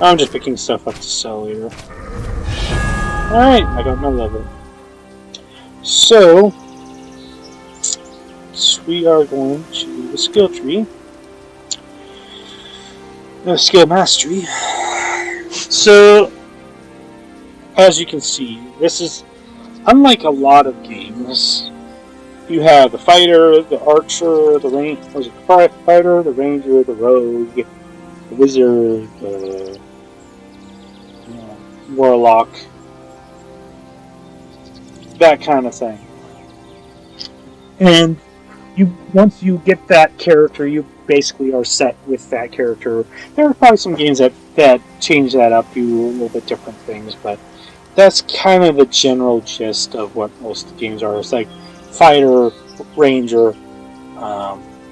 I'm just picking stuff up to sell later. Alright, I got my level. So we are going to the skill tree. Skill mastery. So, as you can see, this is unlike a lot of games. You have the fighter, the archer, the fighter, the ranger, the rogue, the wizard, the warlock, that kind of thing. And once you get that character, you basically are set with that character. There are probably some games that change that up, do a little bit different things, but that's kind of the general gist of what most games are. It's like fighter, ranger,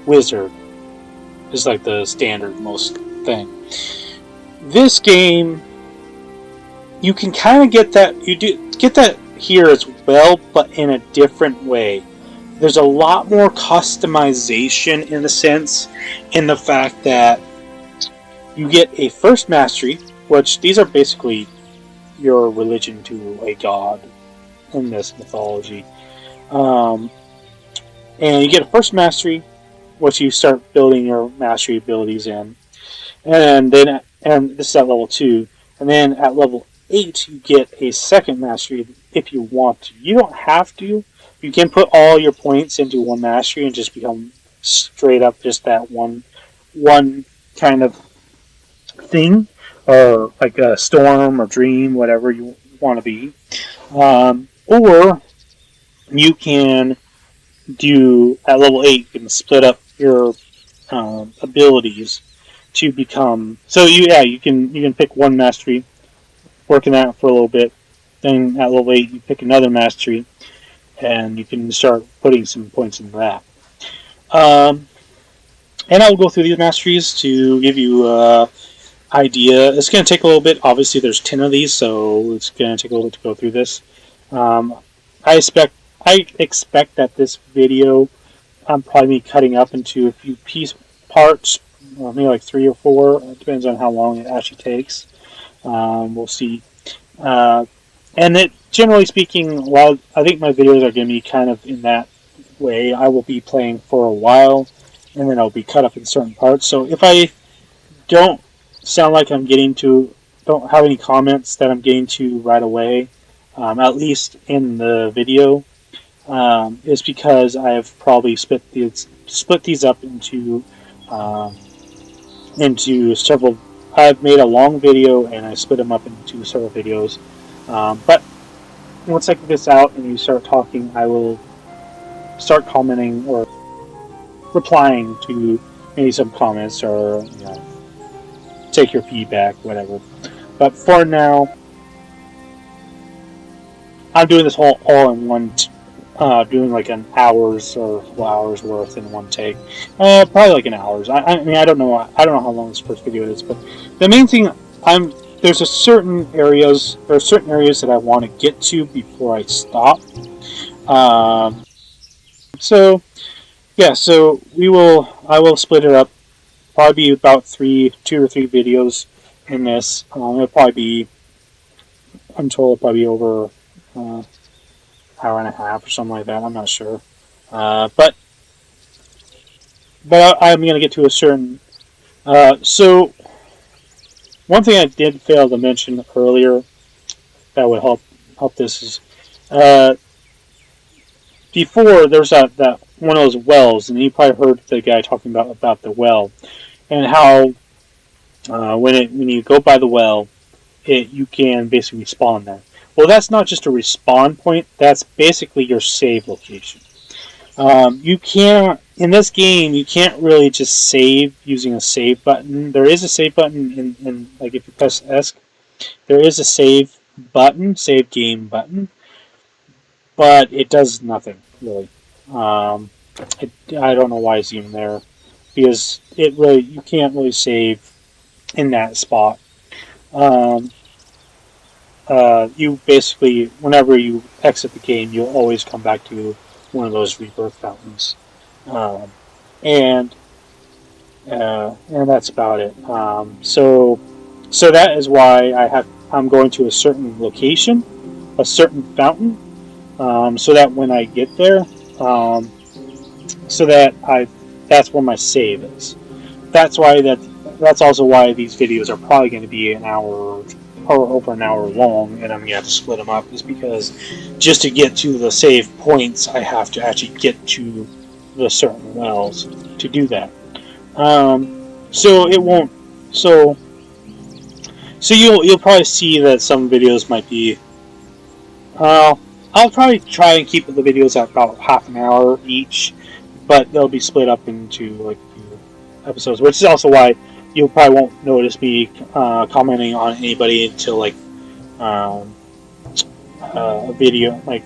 wizard is like the standard most thing. This game, you can kind of get that. You do get that here as well, but in a different way. There's a lot more customization in a sense, in the fact that you get a first mastery, which these are basically your religion to a god in this mythology. And you get a first mastery, which you start building your mastery abilities in. And this is at level 2. And then at level 8, you get a second mastery if you want to. You don't have to. You can put all your points into one mastery and just become straight up just that one kind of thing, or like a storm or dream, whatever you want to be. Or you can do at level 8. You can split up your abilities to become. So you can pick one mastery, working that for a little bit. Then at level 8, you pick another mastery, and you can start putting some points into that. And I'll go through these masteries to give you an idea. It's going to take a little bit. Obviously, there's 10 of these, so it's going to take a little bit to go through this. I expect that this video, I'm probably cutting up into a few parts, maybe like 3 or 4. It depends on how long it actually takes. We'll see. And it, generally speaking, while I think my videos are going to be kind of in that way, I will be playing for a while, and then I'll be cut up in certain parts. So if I don't sound like don't have any comments that I'm getting to right away, at least in the video, is because I have probably split these up into several. I've made a long video and I split them up into several videos. But once I get this out and you start talking, I will start commenting or replying to maybe some comments, or take your feedback, whatever. But for now, I'm doing this all in one, doing like an hour's or 2 hours worth in one take. Probably like an hour's. I mean, I don't know how long this first video is, but the main thing there's certain areas that I want to get to before I stop. So I will split it up. Probably be about 2 or 3 videos in this. It'll probably be, I'm told, it'll probably be over hour and a half or something like that. I'm not sure, but I'm going to get to a certain. So one thing I did fail to mention earlier that would help this is before there's that one of those wells, and you probably heard the guy talking about the well, and how when you go by the well, you can basically spawn there. Well, that's not just a respawn point. That's basically your save location. You can't, in this game, you can't really just save using a save button. There is a save button in like if you press S, there is a save game button, but it does nothing really. I don't know why it's even there, because you can't really save in that spot. You basically, whenever you exit the game, you'll always come back to one of those rebirth fountains, and that's about it. So So that is why I'm going to a certain location, a certain fountain, so that when I get there, so that that's where my save is. That's also why these videos are probably going to be an hour or over an hour long, and I'm going to have to split them up, is because just to get to the save points, I have to actually get to the certain wells to do that. So it won't. So you'll probably see that some videos might be. I'll probably try and keep the videos at about half an hour each, but they'll be split up into like a few episodes, which is also why you probably won't notice me commenting on anybody until like a video like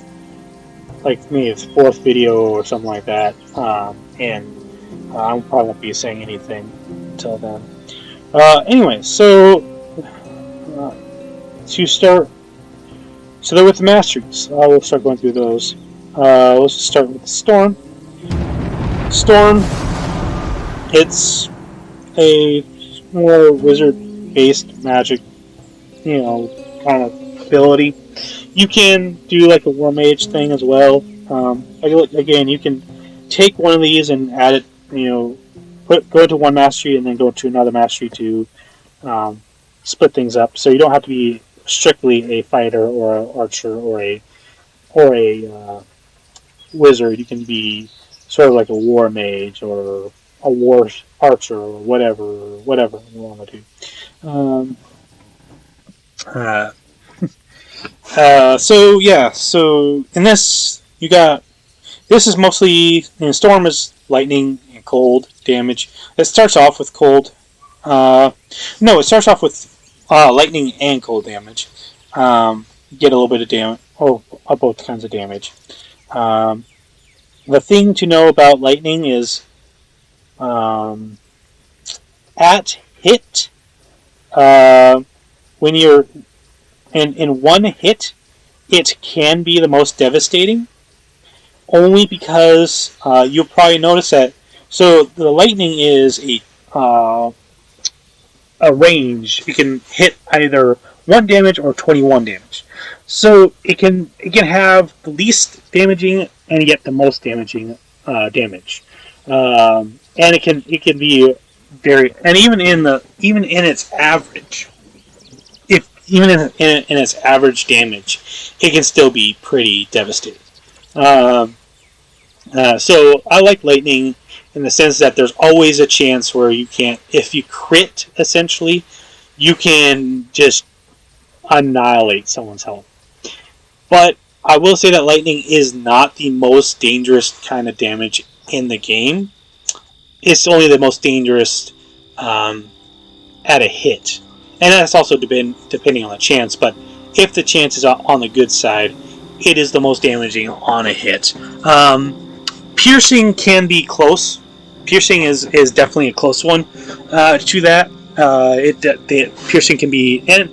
maybe it's fourth video or something like that, and I probably won't be saying anything until then. Anyway, so to start, so they're with the masteries. We'll start going through those. Let's just start with the Storm. Storm, it's a more wizard-based magic, kind of ability. You can do like a War Mage thing as well. Again, you can take one of these and add it, go to one mastery and then go to another mastery to split things up. So you don't have to be strictly a fighter or an archer or a wizard. You can be sort of like a War Mage or a war archer or whatever you want to do. So in this this is mostly, Storm is lightning and cold damage. It starts off with cold. It starts off with lightning and cold damage. Get a little bit of damage, both kinds of damage. The thing to know about lightning is at hit, when you're in one hit, it can be the most devastating, only because you'll probably notice that. So the lightning is a range. You can hit either 1 damage or 21 damage. So it can have the least damaging and yet the most damaging damage. And it can be very, and even in its average, even in its average damage, it can still be pretty devastating. So I like lightning in the sense that there's always a chance where if you crit, essentially, you can just annihilate someone's health. But I will say that lightning is not the most dangerous kind of damage in the game. It's only the most dangerous at a hit. And that's also depending on the chance, but if the chance is on the good side, it is the most damaging on a hit. Piercing can be close. Piercing is definitely a close one to that. Piercing can be, and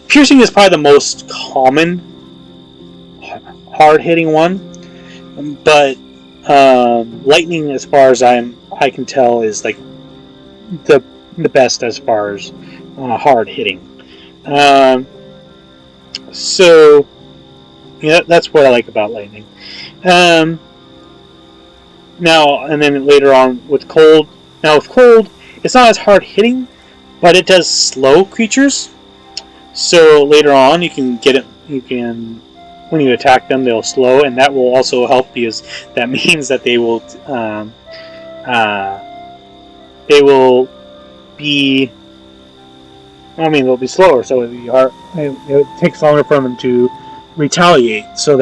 piercing is probably the most common hard-hitting one, but lightning, as far as I can tell, is like the best as far as hard hitting. So that's what I like about lightning. Now and then later on with cold. Now with cold, it's not as hard hitting, but it does slow creatures. So later on, you can get it. When you attack them, they'll slow, and that will also help because that means that they will be. They'll be slower, so it takes longer for them to retaliate. So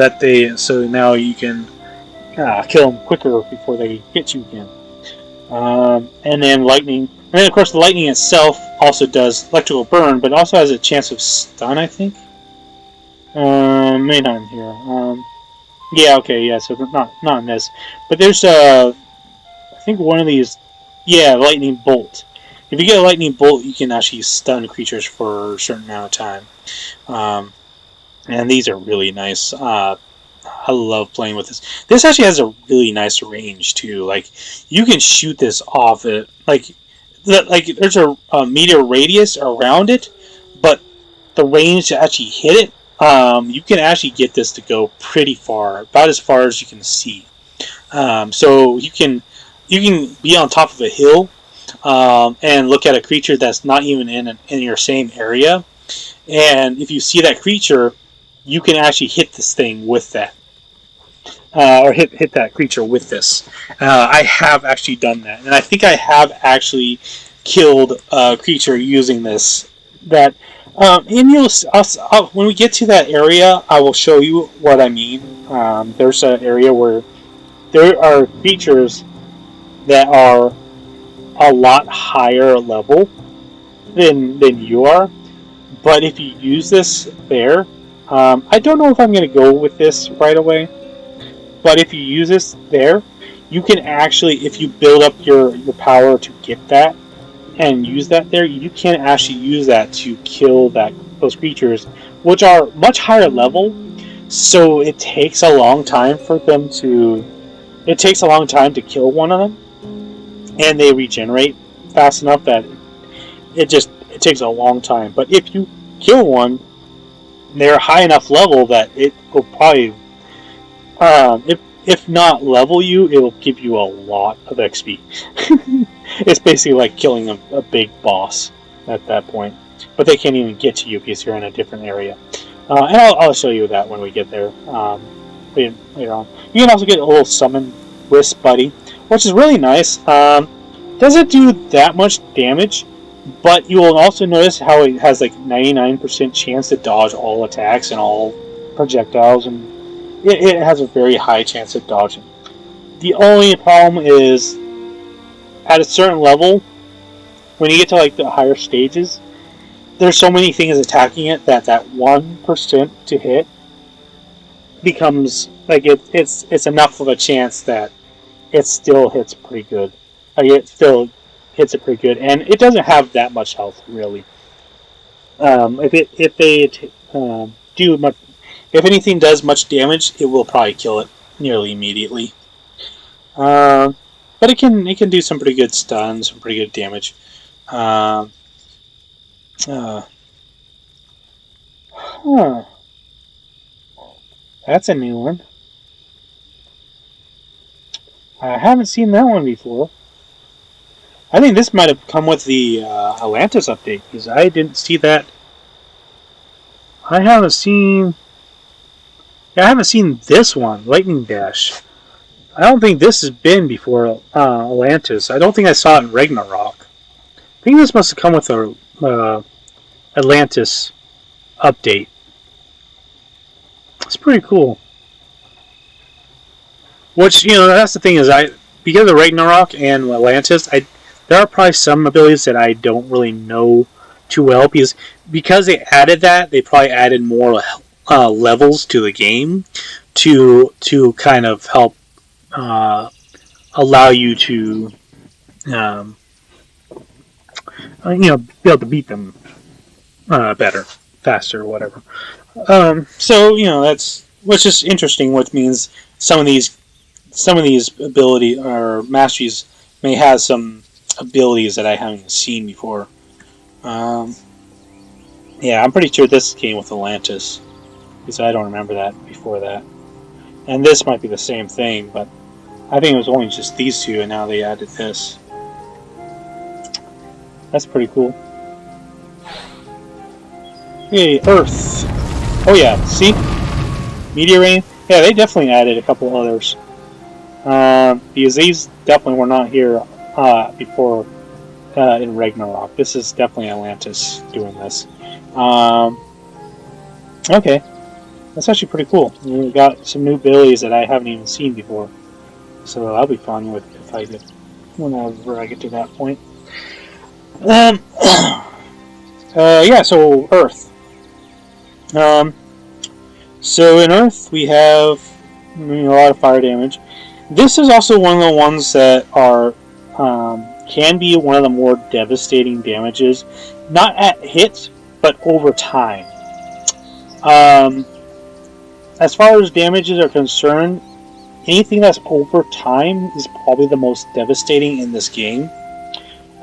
now you can kill them quicker before they hit you again. And then lightning, and then of course the lightning itself also does electrical burn, but also has a chance of stun, I think. Maybe not in here. So not in this, but there's I think one of these. Yeah, lightning bolt. If you get a lightning bolt, you can actually stun creatures for a certain amount of time. And these are really nice. I love playing with this. This actually has a really nice range too. Like you can shoot this off it. Like there's a meter radius around it, the range to actually hit it, you can actually get this to go pretty far, about as far as you can see. So you can be on top of a hill and look at a creature that's not even in your same area, and if you see that creature, you can actually hit this thing with that. Or hit that creature with this. I have actually done that, and I think I have actually killed a creature using this. That, and when we get to that area, I will show you what I mean. There's an area where there are creatures that are a lot higher level than you are, but if you use this there, I don't know if I'm going to go with this right away. But if you use this there, you can actually, if you build up your power to get that and use that there, you can actually use that to kill those creatures, which are much higher level. So it takes a long time for them to. It takes a long time to kill one of them, and they regenerate fast enough that it takes a long time. But if you kill one, they're high enough level that it will probably. If not level you, it will give you a lot of XP. It's basically like killing a big boss at that point. But they can't even get to you because you're in a different area. And I'll show you that when we get there later on. You can also get a little summon Wisp Buddy, which is really nice. Doesn't do that much damage, but you will also notice how it has like 99% chance to dodge all attacks and all projectiles, and it has a very high chance of dodging. The only problem is, at a certain level, when you get to like the higher stages, there's so many things attacking it that 1% to hit becomes like it's enough of a chance that it still hits pretty good. Like it still hits it pretty good, and it doesn't have that much health really. If they do much. If anything does much damage, it will probably kill it nearly immediately. But it can do some pretty good stuns, some pretty good damage. That's a new one. I haven't seen that one before. I think this might have come with the Atlantis update, because I didn't see that. I haven't seen this one, Lightning Dash. I don't think this has been before Atlantis. I don't think I saw it in Ragnarok. I think this must have come with a Atlantis update. It's pretty cool. Which, that's the thing is, because of Ragnarok and Atlantis, there are probably some abilities that I don't really know too well, because they added that, they probably added more levels to the game to kind of help allow you to be able to beat them better, faster, or whatever. So that's which is interesting. Which means some of these ability or masteries may have some abilities that I haven't seen before. Yeah, I'm pretty sure this came with Atlantis, because I don't remember that before that. And this might be the same thing, but I think it was only just these two, and now they added this. That's pretty cool. Hey, Earth. Oh yeah, see? Meteor Rain. Yeah, they definitely added a couple others. Because these definitely were not here before in Ragnarok. This is definitely Atlantis doing this. Okay. That's actually pretty cool. We got some new abilities that I haven't even seen before. So that'll be fun whenever I get to that point. Yeah, so Earth. So in Earth we have a lot of fire damage. This is also one of the ones that are can be one of the more devastating damages, not at hit, but over time. As far as damages are concerned, anything that's over time is probably the most devastating in this game.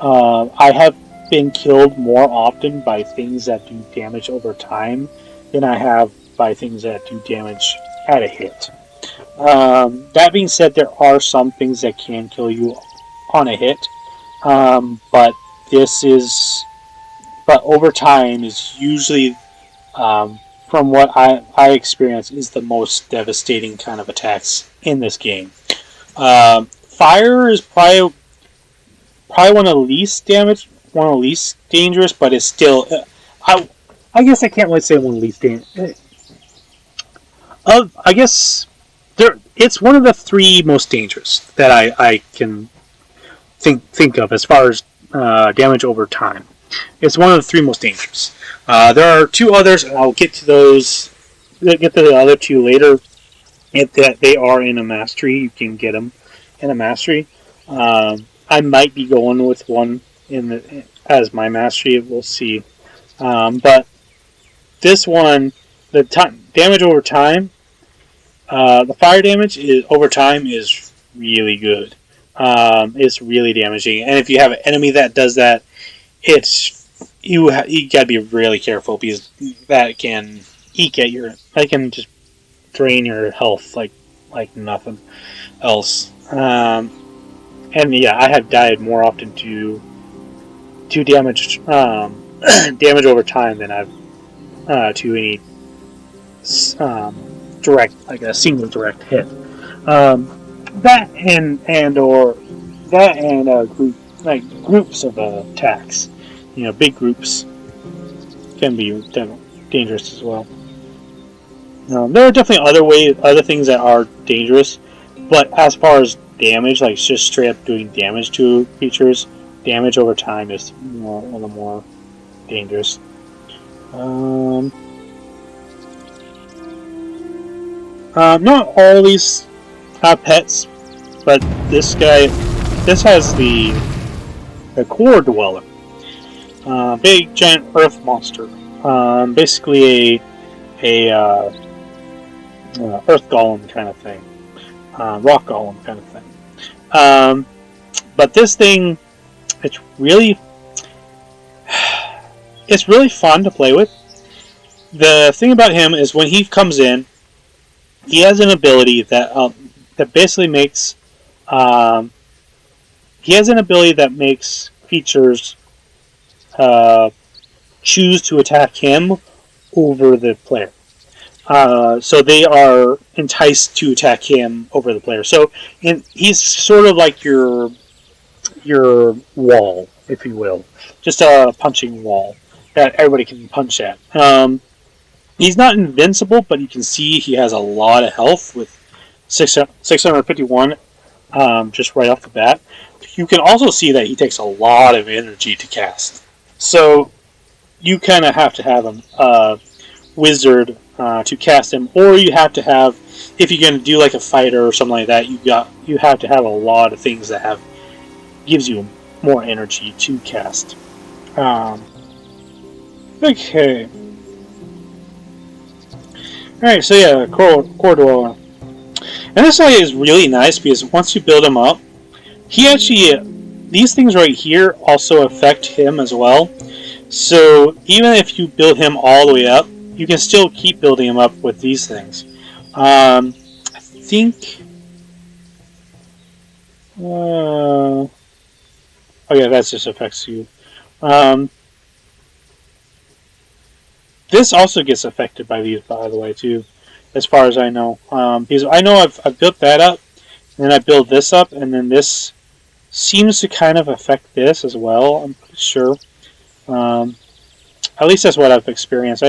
I have been killed more often by things that do damage over time than I have by things that do damage at a hit. That being said, there are some things that can kill you on a hit, but but over time is usually, from what I experience, is the most devastating kind of attacks in this game. Fire is probably one of the least one of the least dangerous, but it's still. I guess I can't really say one of the least dangerous. I guess it's one of the three most dangerous that I can think of as far as damage over time. It's one of the three most dangerous. There are two others, and I'll get to those. Get to the other two later. If that they are in a mastery, you can get them in a mastery. I might be going with one as my mastery. We'll see. But this one, the damage over time, the fire damage over time is really good. It's really damaging, and if you have an enemy that does that, you gotta be really careful because that can just drain your health like nothing else. And yeah, I have died more often to damage damage over time than I've to any direct, like a single direct hit. That and groups of attacks. Big groups can be dangerous as well. There are definitely other things that are dangerous, but as far as damage, like just straight up doing damage to creatures, damage over time is one of the more dangerous. Not all these have pets, but this has the Core Dweller, big giant earth monster, basically a earth golem kind of thing, rock golem kind of thing. But this thing, it's really fun to play with. The thing about him is when he comes in, he has an ability that basically makes creatures choose to attack him over the player. So they are enticed to attack him over the player. So he's sort of like your wall, if you will, just a punching wall that everybody can punch at. He's not invincible, but you can see he has a lot of health with 651 just right off the bat. You can also see that he takes a lot of energy to cast. So you kind of have to have a wizard to cast him, or you have to have, if you're going to do like a fighter or something like that, you have to have a lot of things that gives you more energy to cast. Okay. Alright, so yeah, Core Dweller. And this guy is really nice because once you build him up, these things right here also affect him as well. So even if you build him all the way up, you can still keep building him up with these things. I think... oh yeah, that just affects you. This also gets affected by these, by the way, too, as far as I know. Because I know I've built that up, and then I build this up, and then this seems to kind of affect this as well, I'm pretty sure. At least that's what I've experienced.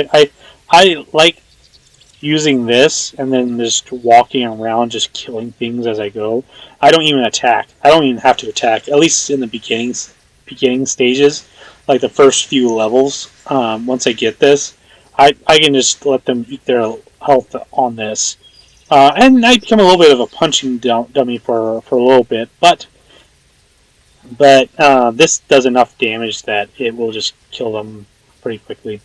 I like using this, and then just walking around, just killing things as I go. I don't even attack. I don't even have to attack, at least in the beginning stages, like the first few levels. Once I get this, I can just let them eat their health on this. And I become a little bit of a punching dummy for a little bit, but this does enough damage that it will just kill them pretty quickly.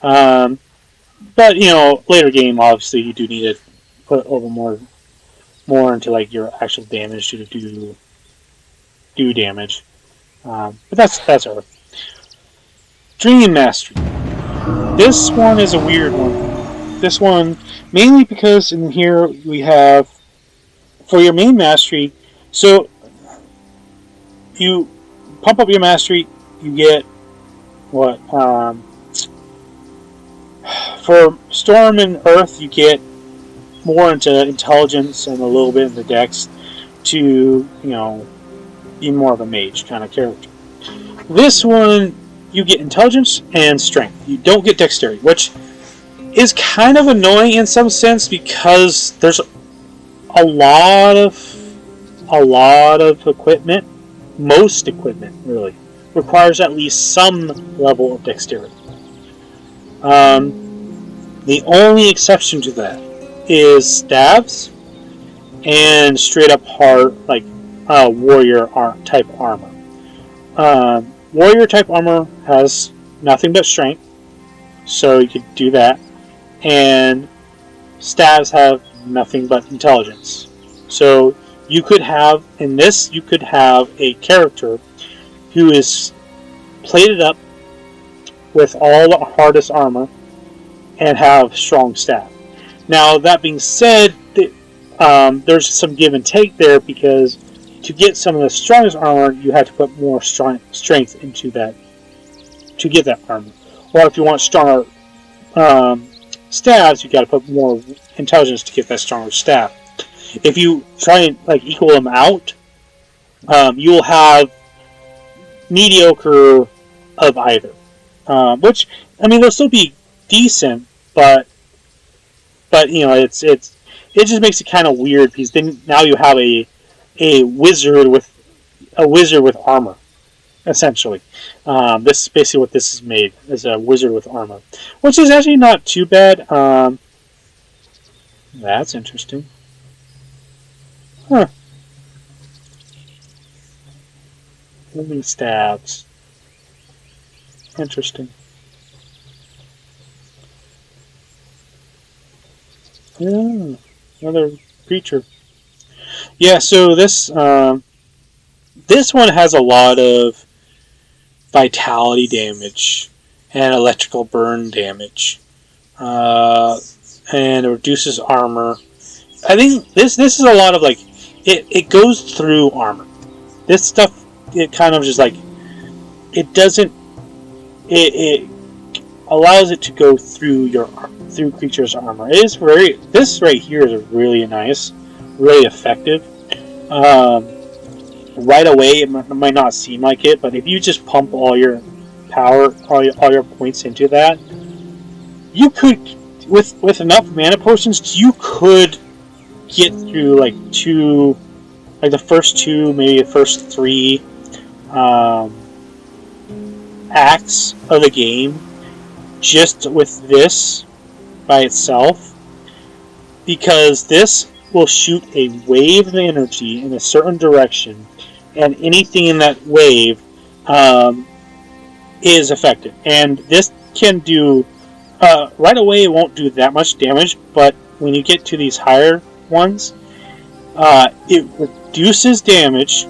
But later game, obviously, you do need to put over more into like your actual damage to do damage. But that's Earth. Extreme Mastery. This one is a weird one. This one, mainly because in here we have, for your main mastery, so you pump up your mastery, you get what? For Storm and Earth, you get more into intelligence and a little bit into dex to, be more of a mage kind of character. This one, you get intelligence and strength. You don't get dexterity, which is kind of annoying in some sense because there's a lot of equipment. Most equipment really requires at least some level of dexterity. The only exception to that is staves and straight up hard warrior type armor. Warrior type armor has nothing but strength, so you could do that. And staves have nothing but intelligence. So you could have, in this, you could have a character who is plated up with all the hardest armor and have strong staff. Now, that being said, there's some give and take there because to get some of the strongest armor, you have to put more strength into that to get that armor. Or if you want stronger staves, you got to put more intelligence to get that stronger staff. If you try and equal them out, you will have mediocre of either. Which they'll still be decent, but it just makes it kind of weird because then now you have a wizard with armor, essentially. This is basically what this is made, is a wizard with armor, which is actually not too bad. That's interesting. Huh. Moving stabs. Interesting. Yeah, another creature. Yeah, so this one has a lot of vitality damage and electrical burn damage, and it reduces armor. I think this is a lot of it goes through armor. This stuff, it kind of just it doesn't. It allows it to go through through creature's armor. It is this right here is really nice, really effective. Right away, it might not seem like it, but if you just pump all your power, all your points into that, you could, with enough mana potions, you could get through the first two, maybe the first three acts of the game just with this by itself, because this will shoot a wave of energy in a certain direction, and anything in that wave is affected. And this can do right away, it won't do that much damage, but when you get to these higher ones, it reduces damage,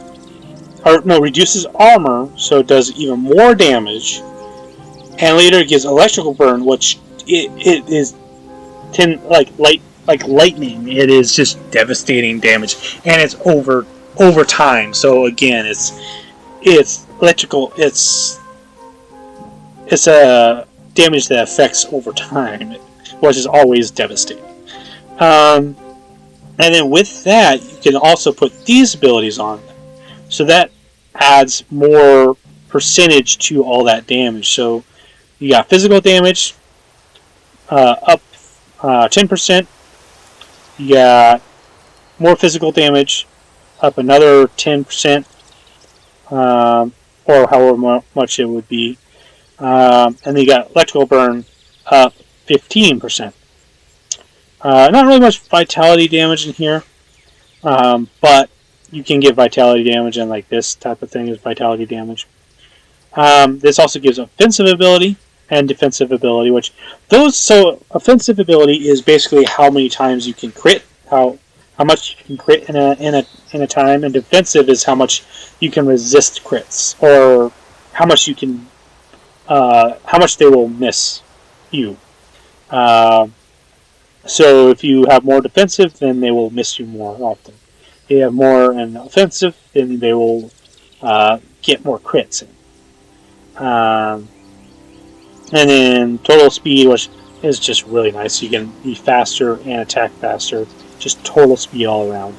reduces armor, so it does even more damage, and later it gives electrical burn, which it is like lightning. It is just devastating damage, and it's over time. So again, it's electrical. It's a damage that affects over time, which is always devastating. And then with that, you can also put these abilities on, so that adds more percentage to all that damage. So you got physical damage up 10%. You got more physical damage up another 10%, or however much it would be. And then you got electrical burn up 15%. Not really much vitality damage in here, but you can get vitality damage, and this type of thing is vitality damage. This also gives offensive ability and defensive ability, so offensive ability is basically how many times you can crit, how much you can crit in a time, and defensive is how much you can resist crits, or how much you can how much they will miss you. Uh, so if you have more defensive, then they will miss you more often. If you have more in offensive, then they will get more crits in. And then total speed, which is just really nice. You can be faster and attack faster. Just total speed all around.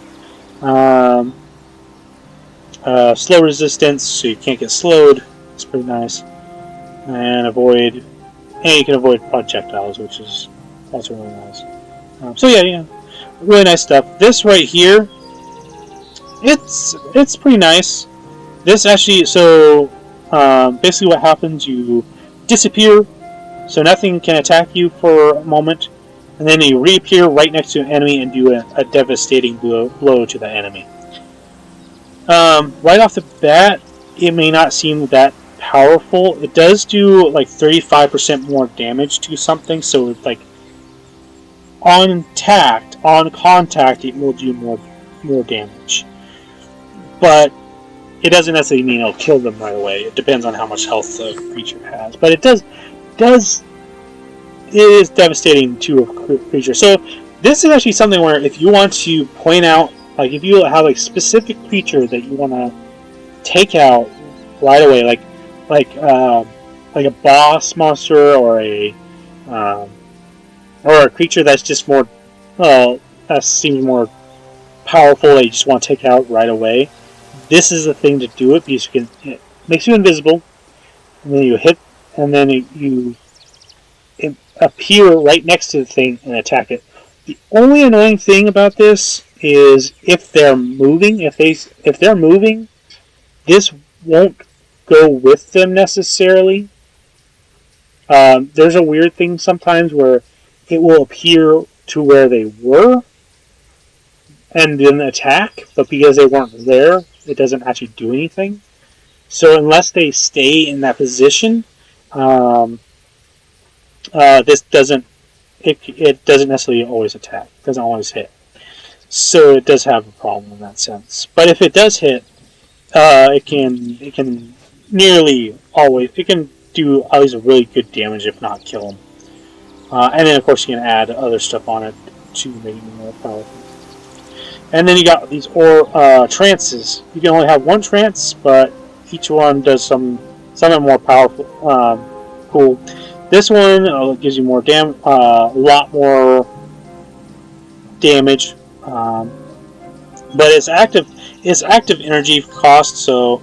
Slow resistance, so you can't get slowed. It's pretty nice. And you can avoid projectiles, which is also really nice. So yeah, really nice stuff. This right here, it's pretty nice. This actually, so basically what happens, you disappear, so nothing can attack you for a moment, and then you reappear right next to an enemy and do a devastating blow to the enemy. Right off the bat, it may not seem that powerful. It does do like 35% more damage to something, so it's like on contact, it will do more damage. But it doesn't necessarily mean it'll kill them right away. It depends on how much health the creature has. But it is devastating to a creature. So this is actually something where if you want to point out, like if you have a specific creature that you want to take out right away, like a boss monster or a creature that's just more that seems more powerful that you just want to take out right away. This is the thing to do it because it makes you invisible, and then you hit, and then you appear right next to the thing and attack it. The only annoying thing about this is if they're moving. If they're moving, this won't go with them necessarily. There's a weird thing sometimes where it will appear to where they were and then attack, but because they weren't there, it doesn't actually do anything. So unless they stay in that position, this doesn't. It doesn't necessarily always attack. It doesn't always hit. So it does have a problem in that sense. But if it does hit, it can nearly always. It can do at least a really good damage, if not kill them. And then of course you can add other stuff on it to make it more powerful. And then you got these trances. You can only have one trance, but each one does something more powerful. Cool. This one gives you more a lot more damage, but it's active. It's active energy cost, so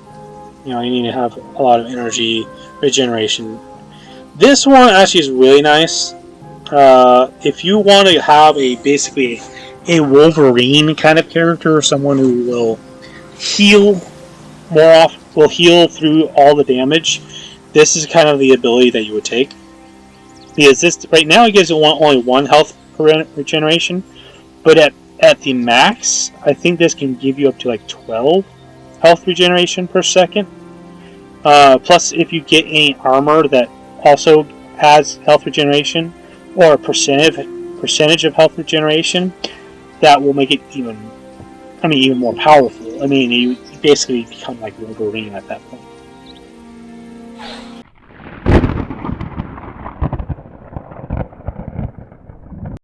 you need to have a lot of energy regeneration. This one actually is really nice. If you want to have basically a Wolverine kind of character, someone who will heal will heal through all the damage, this is kind of the ability that you would take. Because this right now it gives you only 1 health regeneration, but at the max, I think this can give you up to like 12 health regeneration per second. Plus, if you get any armor that also adds health regeneration or a percentage of health regeneration, that will make it even more powerful. I mean, you basically become like Wolverine at that point.